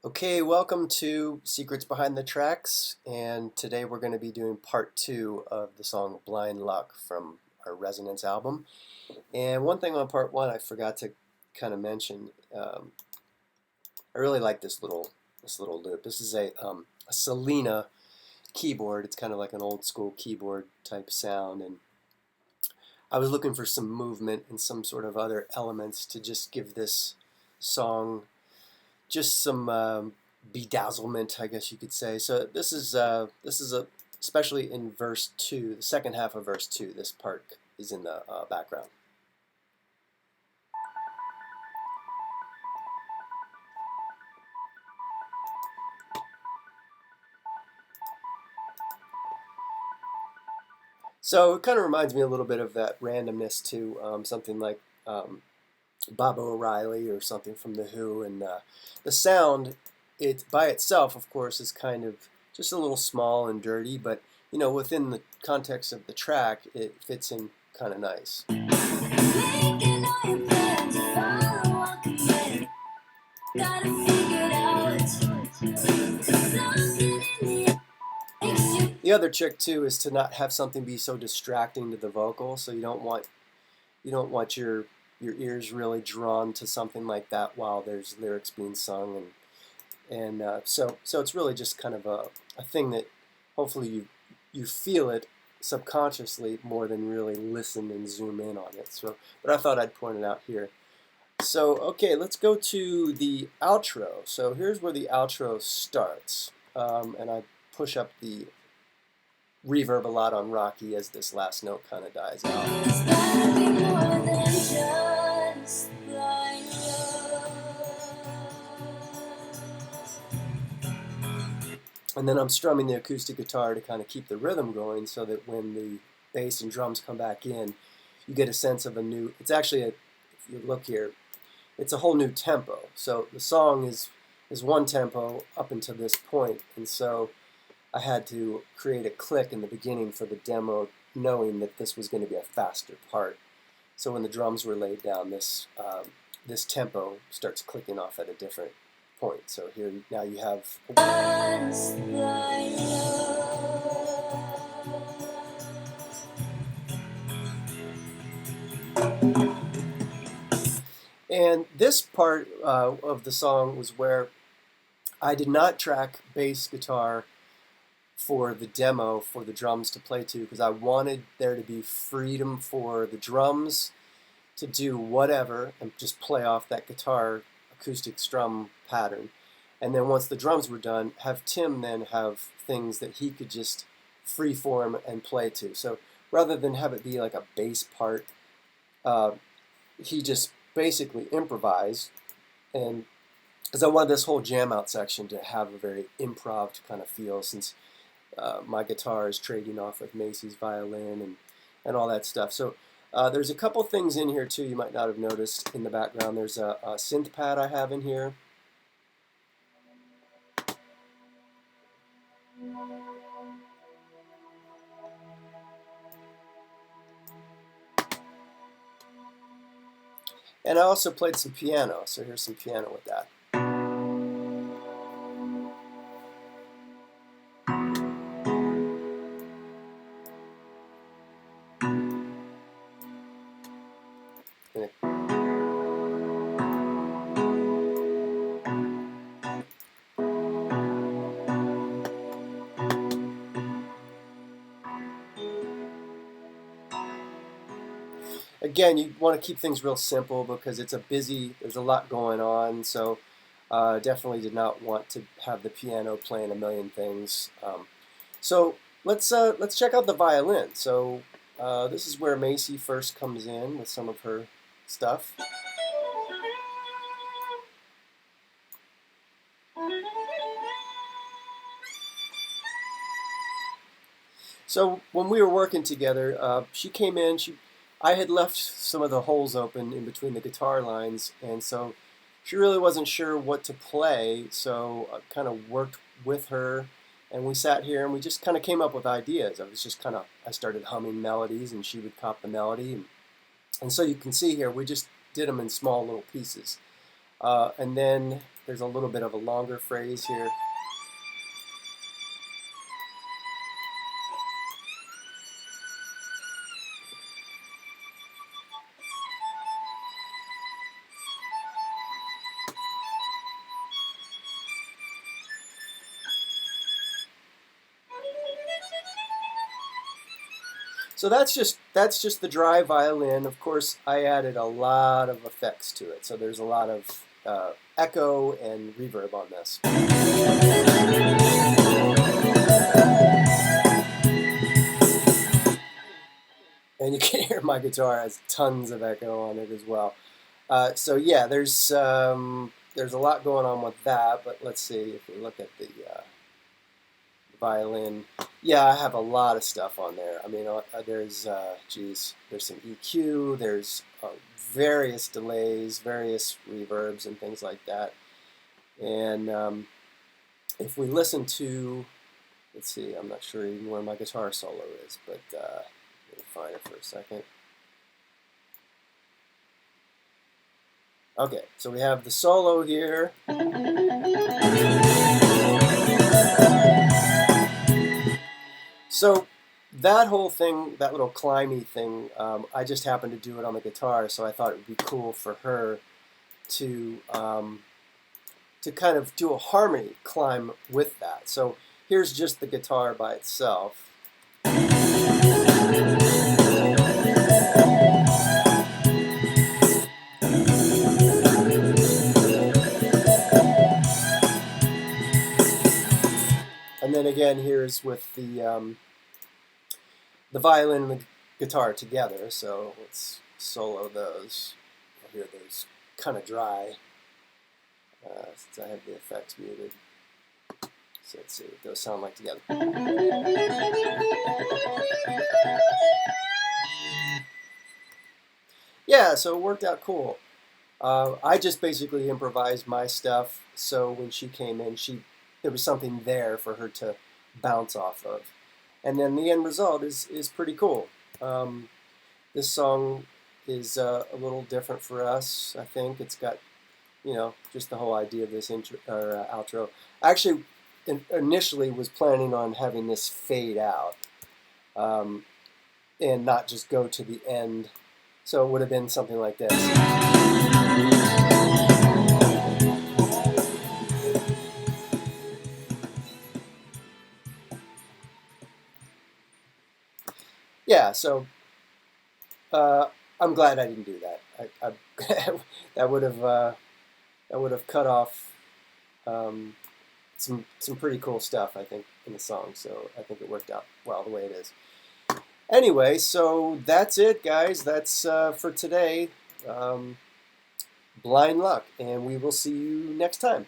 Okay, welcome to Secrets Behind the Tracks, and today we're going to be doing part two of the song Blind Luck from our Resonance album. And one thing on part one I forgot to kind of mention, I really like this little loop. This is a Selena keyboard. It's kind of like an old school keyboard type sound, and I was looking for some movement and some sort of other elements to just give this song just some bedazzlement, I guess you could say. So this is especially in verse two, the second half of verse two. This part is in the background. So it kind of reminds me a little bit of that randomness to something like Baba O'Reilly or something from The Who, and the sound, it by itself, of course, is kind of just a little small and dirty, but within the context of the track, it fits in kind of nice. The other trick too is to not have something be so distracting to the vocal, so you don't want your ears really drawn to something like that while there's lyrics being sung, and so it's really just kind of a thing that hopefully you feel it subconsciously more than really listen and zoom in on it. So, but I thought I'd point it out here. So, okay, let's go to the outro. So here's where the outro starts, and I push up the reverb a lot on Rocky as this last note kind of dies out. And then I'm strumming the acoustic guitar to kind of keep the rhythm going so that when the bass and drums come back in, you get a sense of a new, it's actually, if you look here, it's a whole new tempo. So the song is one tempo up until this point, and so I had to create a click in the beginning for the demo, knowing that this was going to be a faster part. So when the drums were laid down, this tempo starts clicking off at a different point. So here now you have. And this part of the song was where I did not track bass guitar for the demo for the drums to play to, because I wanted there to be freedom for the drums to do whatever and just play off that guitar acoustic strum pattern. And then once the drums were done, have Tim then have things that he could just freeform and play to. So rather than have it be like a bass part, he just basically improvised, and because I wanted this whole jam out section to have a very improv kind of feel, since my guitar is trading off with Macy's violin and all that stuff. So there's a couple things in here too you might not have noticed in the background. There's a synth pad I have in here. And I also played some piano, so here's some piano with that. Again, you want to keep things real simple because there's a lot going on, so definitely did not want to have the piano playing a million things. So let's check out the violin. So this is where Macy first comes in with some of her stuff. So when we were working together, she came in. I had left some of the holes open in between the guitar lines, and so she really wasn't sure what to play. So I kind of worked with her, and we sat here and we just kind of came up with ideas. I started humming melodies, and she would cop the melody, and so you can see here we just did them in small little pieces, and then there's a little bit of a longer phrase here. So that's just the dry violin. Of course, I added a lot of effects to it. So there's a lot of echo and reverb on this. And you can hear my guitar has tons of echo on it as well. So yeah, there's a lot going on with that. But let's see if we look at the violin. Yeah, I have a lot of stuff on there. I mean, there's some EQ, there's various delays, various reverbs, and things like that. And if we listen to, let's see, I'm not sure even where my guitar solo is, but let me find it for a second. Okay, so we have the solo here. So that whole thing, that little climby thing, I just happened to do it on the guitar, so I thought it would be cool for her to kind of do a harmony climb with that. So here's just the guitar by itself. And then again, here's with the violin and the guitar together. So let's solo those. I hear those kind of dry since I have the effects muted. So let's see what those sound like together. Yeah, so it worked out cool. I just basically improvised my stuff, so when she came in, there was something there for her to bounce off of. And then the end result is pretty cool. This song is a little different for us, I think. It's got, just the whole idea of this intro or outro. I actually initially was planning on having this fade out and not just go to the end. So it would have been something like this. Yeah, so I'm glad I didn't do that. That would have cut off some pretty cool stuff, I think, in the song. So I think it worked out well the way it is. Anyway, so that's it, guys. That's for today. Blind luck, and we will see you next time.